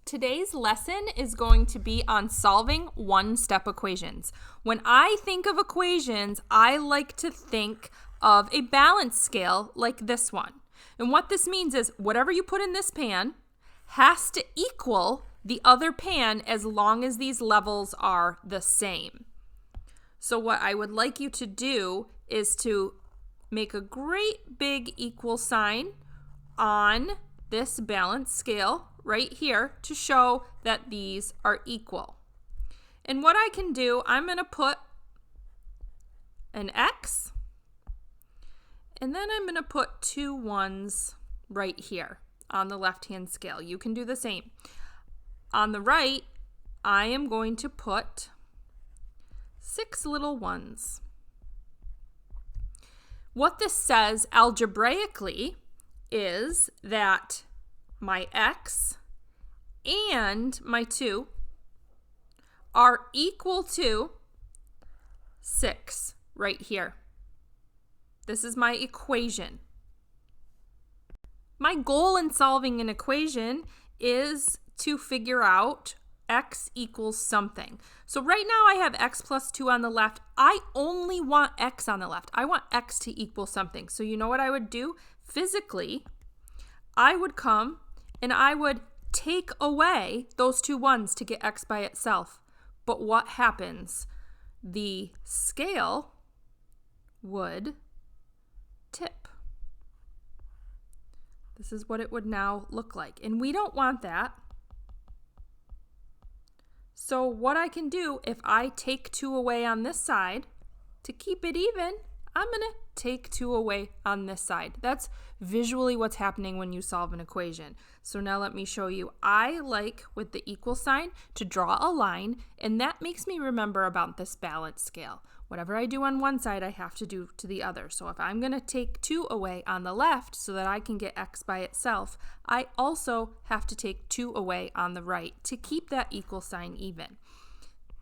Today's lesson is going to be on solving one-step equations. When I think of equations, I like to think of a balance scale like this one. And what this means is whatever you put in this pan has to equal the other pan as long as these levels are the same. So what I would like you to do is to make a great big equal sign on this balance scale right here to show that these are equal. And what I can do, I'm going to put an X, and then I'm going to put 2 1s right here on the left-hand scale. You can do the same. On the right, I am going to put 6 little 1s. What this says algebraically is that my X and my 2 are equal to 6 right here. This is my equation. My goal in solving an equation is to figure out X equals something. So right now I have X plus 2 on the left. I only want X on the left. I want X to equal something. So you know what I would do? Physically, I would come and I would take away those 2 1s to get X by itself. But what happens? The scale would tip. This is what it would now look like. And we don't want that. So what I can do, if I take 2 away on this side, to keep it even, I'm going to take 2 away on this side. That's visually what's happening when you solve an equation. So now let me show you. I like, with the equal sign, to draw a line, and that makes me remember about this balance scale. Whatever I do on one side, I have to do to the other. So if I'm going to take 2 away on the left so that I can get X by itself, I also have to take 2 away on the right to keep that equal sign even.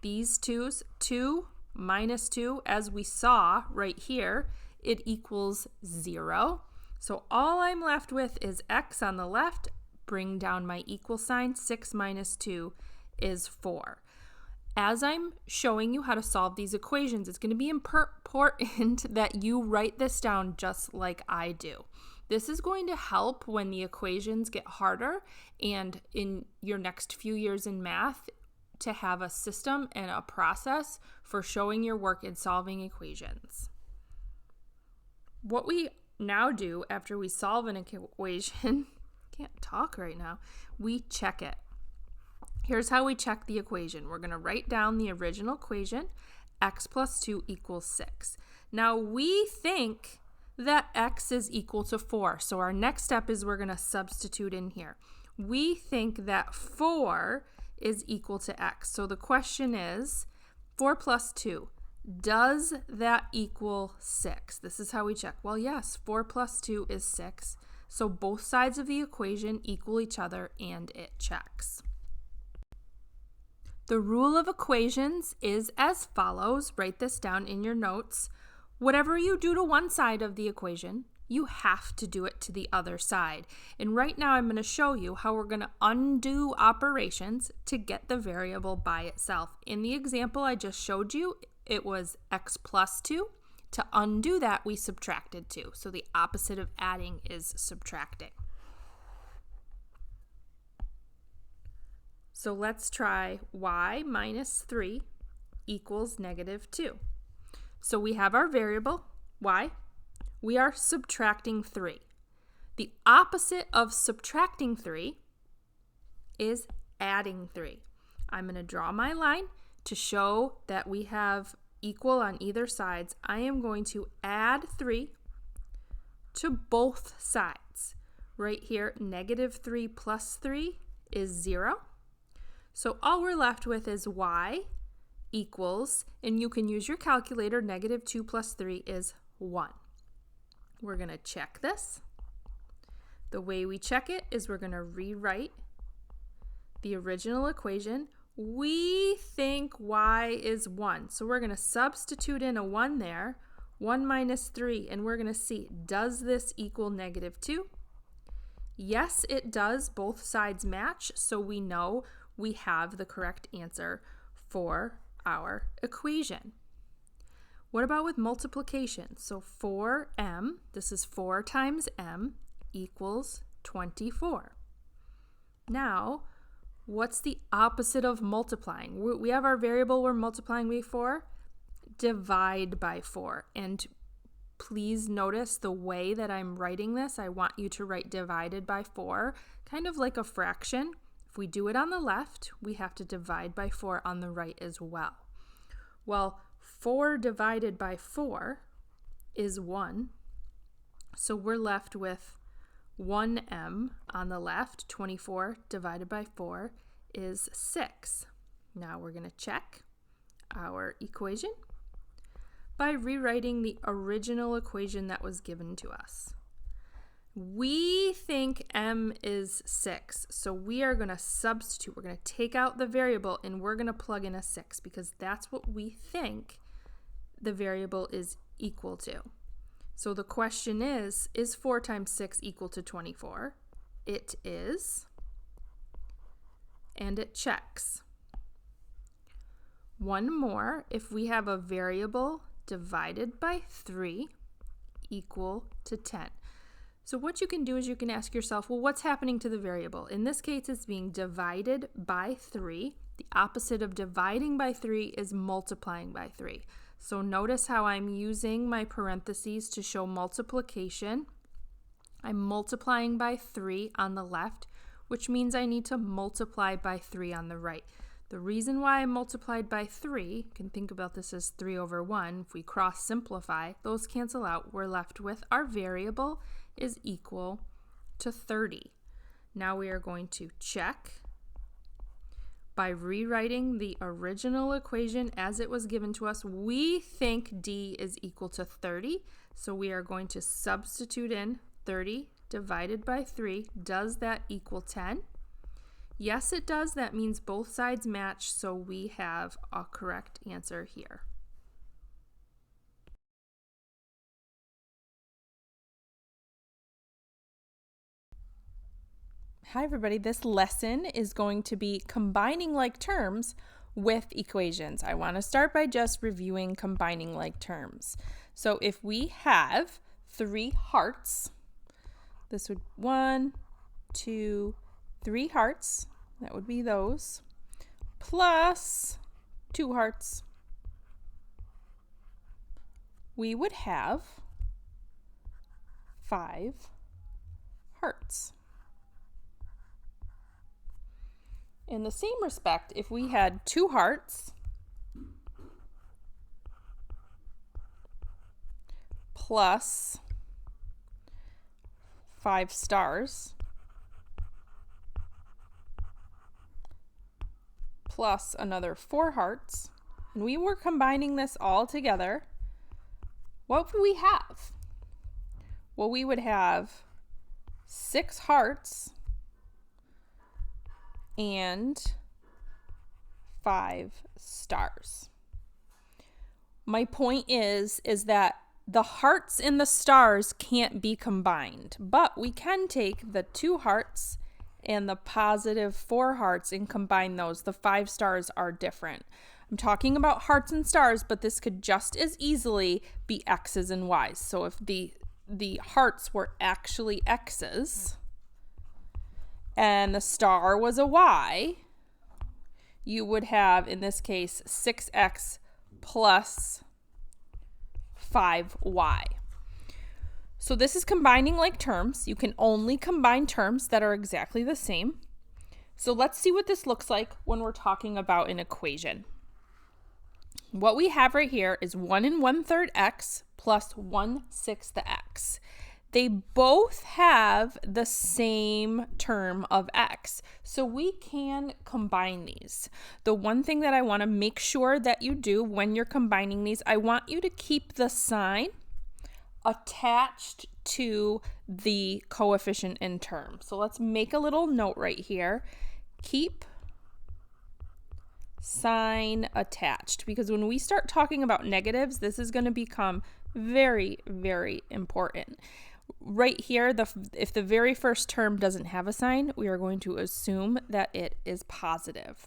These 2's, 2 minus 2, as we saw right here, it equals 0. So all I'm left with is X on the left. Bring down my equal sign. 6 minus 2 is 4. As I'm showing you how to solve these equations, it's going to be important that you write this down just like I do. This is going to help when the equations get harder and in your next few years in math to have a system and a process for showing your work in solving equations. What we now do after we solve an equation, can't talk right now, we check it. Here's how we check the equation. We're going to write down the original equation, X plus 2 equals 6. Now we think that X is equal to 4. So our next step is we're going to substitute in here. We think that 4 is equal to X. So the question is, 4 plus 2, does that equal 6? This is how we check. Well, yes, 4 plus 2 is 6. So both sides of the equation equal each other and it checks. The rule of equations is as follows. Write this down in your notes. Whatever you do to one side of the equation, you have to do it to the other side. And right now I'm going to show you how we're going to undo operations to get the variable by itself. In the example I just showed you, it was X plus 2. To undo that, we subtracted 2. So the opposite of adding is subtracting. So let's try y minus 3 equals negative 2. So we have our variable, y. We are subtracting 3. The opposite of subtracting 3 is adding 3. I'm going to draw my line to show that we have equal on either sides. I am going to add 3 to both sides. Right here, negative 3 plus 3 is 0. So all we're left with is y equals, and you can use your calculator, negative 2 plus 3 is 1. We're going to check this. The way we check it is we're going to rewrite the original equation. We think y is 1, so we're going to substitute in a 1 there, 1 minus 3, and we're going to see, does this equal negative 2? Yes, it does. Both sides match, so we know we have the correct answer for our equation. What about with multiplication? So 4m, this is 4 times m, equals 24. Now, what's the opposite of multiplying? We have our variable we're multiplying by 4. Divide by 4. And please notice the way that I'm writing this. I want you to write divided by 4, kind of like a fraction. If we do it on the left, we have to divide by 4 on the right as well. Well, 4 divided by 4 is 1. So we're left with 1m on the left. 24 divided by 4 is 6. Now we're going to check our equation by rewriting the original equation that was given to us. We think m is 6, so we are going to substitute. We're going to take out the variable and we're going to plug in a 6 because that's what we think the variable is equal to. So the question is 4 times 6 equal to 24? It is, and it checks. One more, if we have a variable divided by 3 equal to 10. So what you can do is you can ask yourself, well, what's happening to the variable? In this case, it's being divided by 3. The opposite of dividing by 3 is multiplying by 3. So notice how I'm using my parentheses to show multiplication. I'm multiplying by 3 on the left, which means I need to multiply by 3 on the right. The reason why I multiplied by 3, you can think about this as 3 over 1. If we cross simplify, those cancel out. We're left with our variable is equal to 30. Now we are going to check by rewriting the original equation as it was given to us. We think d is equal to 30, so we are going to substitute in 30 divided by 3. Does that equal 10? Yes, it does. That means both sides match, so we have a correct answer here. Hi everybody, this lesson is going to be combining like terms with equations. I want to start by just reviewing combining like terms. So if we have 3 hearts, this would 1, 2, 3 hearts, that would be those, plus 2 hearts, we would have 5 hearts. In the same respect, if we had 2 hearts plus 5 stars plus another 4 hearts, and we were combining this all together, what would we have? Well, we would have 6 hearts and 5 stars. My point is that the hearts and the stars can't be combined, but we can take the 2 hearts and the positive 4 hearts and combine those. The 5 stars are different. I'm talking about hearts and stars, but this could just as easily be X's and Y's. So if the hearts were actually X's, and the star was a Y, you would have, in this case, 6x plus 5y. So this is combining like terms. You can only combine terms that are exactly the same. So let's see what this looks like when we're talking about an equation. What we have right here is 1 1/3 x plus 1/6 x. They both have the same term of x, so we can combine these. The one thing that I want to make sure that you do when you're combining these, I want you to keep the sign attached to the coefficient in term. So let's make a little note right here. Keep sign attached, because when we start talking about negatives, this is going to become very, very important. right here, if the very first term doesn't have a sign, we are going to assume that it is positive.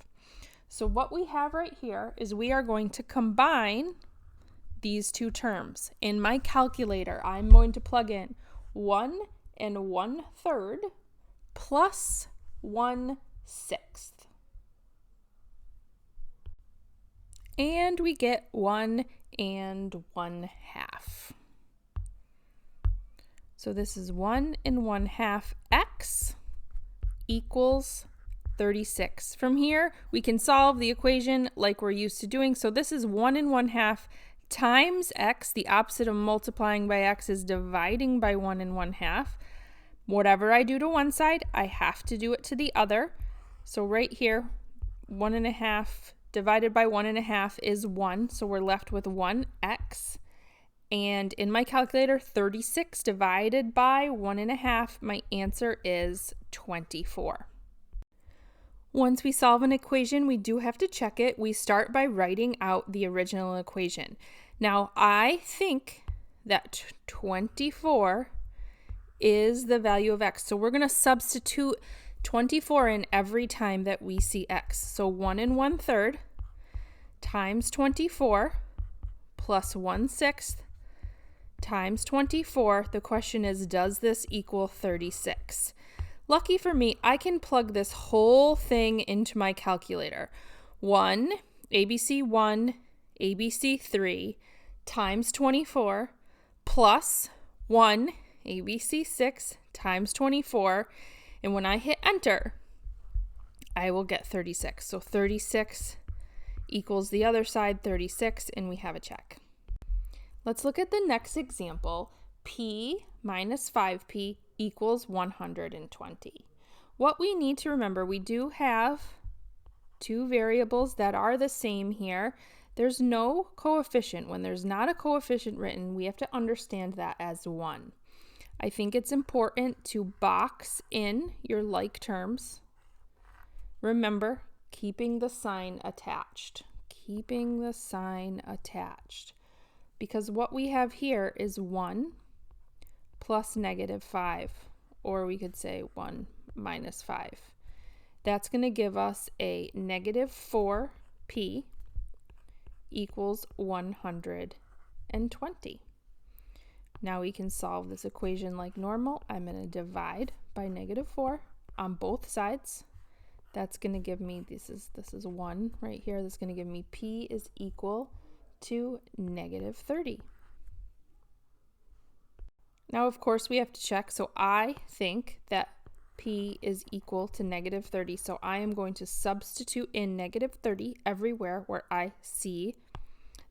So what we have right here is we are going to combine these two terms. In my calculator, I'm going to plug in 1 1/3 plus 1/6. And we get 1 1/2. So this is 1 1/2 x equals 36. From here, we can solve the equation like we're used to doing. So this is 1 1/2 times x. The opposite of multiplying by x is dividing by 1 1/2. Whatever I do to one side, I have to do it to the other. So right here, 1 1/2 divided by 1 1/2 is 1. So we're left with 1x. And in my calculator, 36 divided by 1 1/2, my answer is 24. Once we solve an equation, we do have to check it. We start by writing out the original equation. Now, I think that 24 is the value of x. So we're going to substitute 24 in every time that we see x. So 1 1/3 times 24 plus 1/6 times 24. The question is, does this equal 36? Lucky for me, I can plug this whole thing into my calculator. 1, ABC 1, ABC 3 times 24 plus 1, ABC 6 times 24. And when I hit enter, I will get 36. So 36 equals the other side, 36, and we have a check. Let's look at the next example. P minus 5p equals 120. What we need to remember, we do have two variables that are the same here. There's no coefficient. When there's not a coefficient written, we have to understand that as 1. I think it's important to box in your like terms. Remember, keeping the sign attached. Keeping the sign attached. Because what we have here is 1 plus -5, or we could say 1 minus 5. That's going to give us a -4p equals 120. Now we can solve this equation like normal. I'm going to divide by -4 on both sides. That's going to give me, this is 1 right here. That's going to give me p is equal to -30. Now, of course, we have to check. So I think that p is equal to -30. So I am going to substitute in -30 everywhere where I see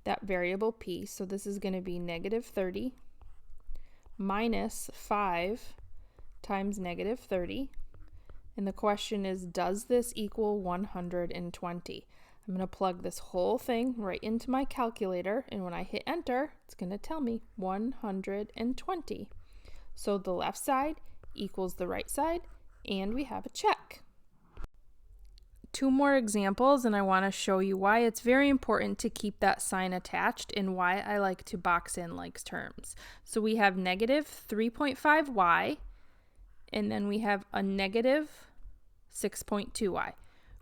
that variable p. So this is going to be -30 minus 5 times -30. And the question is, does this equal 120? I'm going to plug this whole thing right into my calculator, and when I hit enter, it's going to tell me 120. So the left side equals the right side, and we have a check. Two more examples, and I want to show you why it's very important to keep that sign attached and why I like to box in like terms. So we have -3.5y, and then we have a -6.2y.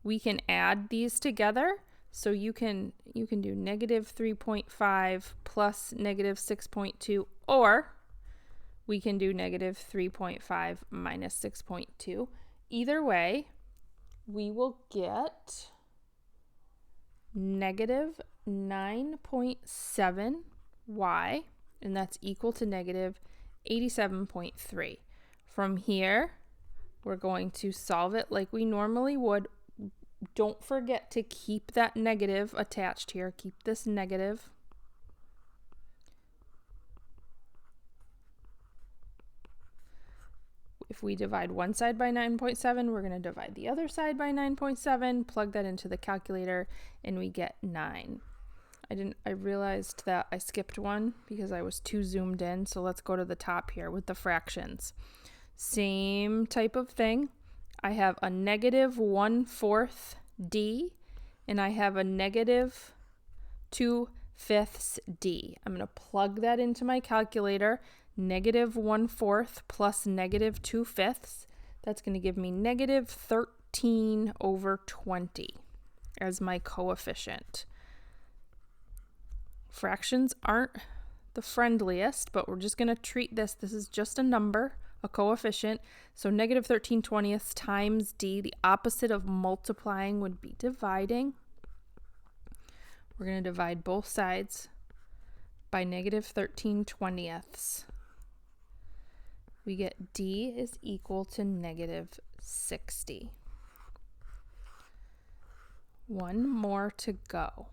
We can add these together, so you can do -3.5 plus -6.2, or we can do -3.5 minus 6.2. Either way, we will get -9.7y, and that's equal to -87.3. From here, we're going to solve it like we normally would. Don't forget to keep that negative attached here. Keep this negative. If we divide one side by 9.7, we're going to divide the other side by 9.7, plug that into the calculator, and we get 9. I realized that I skipped one because I was too zoomed in, so let's go to the top here with the fractions. Same type of thing. I have a -1/4 d, and I have a -2/5 d. I'm going to plug that into my calculator. negative 1/4 plus negative 2/5. That's going to give me negative 13 over 20 as my coefficient. Fractions aren't the friendliest, but we're just going to treat this. This is just a number, a coefficient. So negative 13/20 times d, the opposite of multiplying would be dividing. We're going to divide both sides by negative 13/20. We get d is equal to negative 60. One more to go.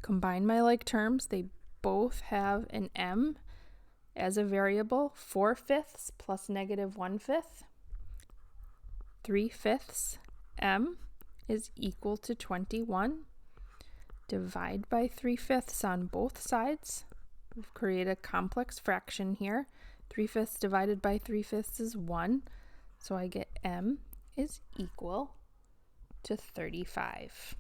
Combine my like terms. They both have an m as a variable. 4/5 plus negative 1/5. 3/5 m is equal to 21. Divide by 3/5 on both sides. We've created a complex fraction here. 3/5 divided by 3/5 is 1. So I get m is equal to 35.